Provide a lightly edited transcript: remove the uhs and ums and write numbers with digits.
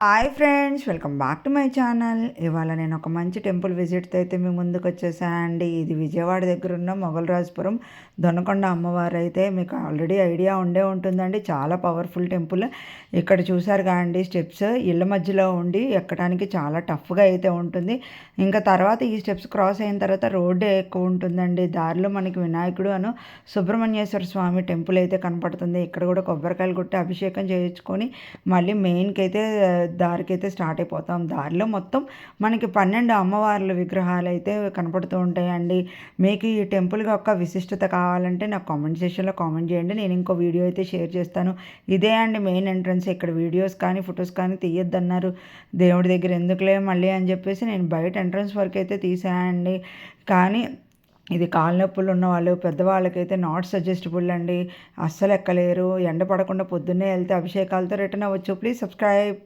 Hi friends, welcome back to my channel. ఇవాళ నేను ఒక మంచి టెంపుల్ విజిట్తో అయితే మీ ముందుకు వచ్చేసాను అండి. ఇది విజయవాడ దగ్గర ఉన్న మొగల్రాజపురం దొనకొండ అమ్మవారు. అయితే మీకు ఆల్రెడీ ఐడియా ఉండే ఉంటుందండి. చాలా పవర్ఫుల్ టెంపుల్. ఇక్కడ చూసారు అండి, స్టెప్స్ ఇళ్ళ మధ్యలో ఉండి ఎక్కడానికి చాలా టఫ్గా అయితే ఉంటుంది. ఇంకా తర్వాత ఈ స్టెప్స్ క్రాస్ అయిన తర్వాత రోడ్డే ఎక్కువ ఉంటుందండి. దారిలో మనకి వినాయకుడు అను సుబ్రహ్మణ్యేశ్వర స్వామి టెంపుల్ అయితే కనపడుతుంది. ఇక్కడ కూడా కొబ్బరికాయలు కొట్టి అభిషేకం చేయించుకొని మళ్ళీ మెయిన్కి అయితే దారికైతే స్టార్ట్ అయిపోతాం. దారిలో మొత్తం మనకి 12 అమ్మవార్ల విగ్రహాలు అయితే కనపడుతూ ఉంటాయండి. మీకు ఈ టెంపుల్ యొక్క విశిష్టత కావాలంటే నాకు కామెంట్ సెక్షన్లో కామెంట్ చేయండి. నేను ఇంకో వీడియో అయితే షేర్ చేస్తాను. ఇదే అండి మెయిన్ ఎంట్రన్స్. ఇక్కడ వీడియోస్ కానీ ఫొటోస్ కానీ తీయొద్దన్నారు. దేవుడి దగ్గర ఎందుకులే మళ్ళీ అని చెప్పేసి నేను బయట ఎంట్రన్స్ వరకు అయితే తీసానండి. కానీ ఇది కాళ్ళ నొప్పులు ఉన్న వాళ్ళు, పెద్దవాళ్ళకైతే నాట్ సజెస్టబుల్ అండి. అస్సలు ఎక్కలేరు. ఎండ పడకుండా పొద్దున్నే వెళ్తే అభిషేకాలతో రిటర్న్ అవ్వచ్చు. Please subscribe.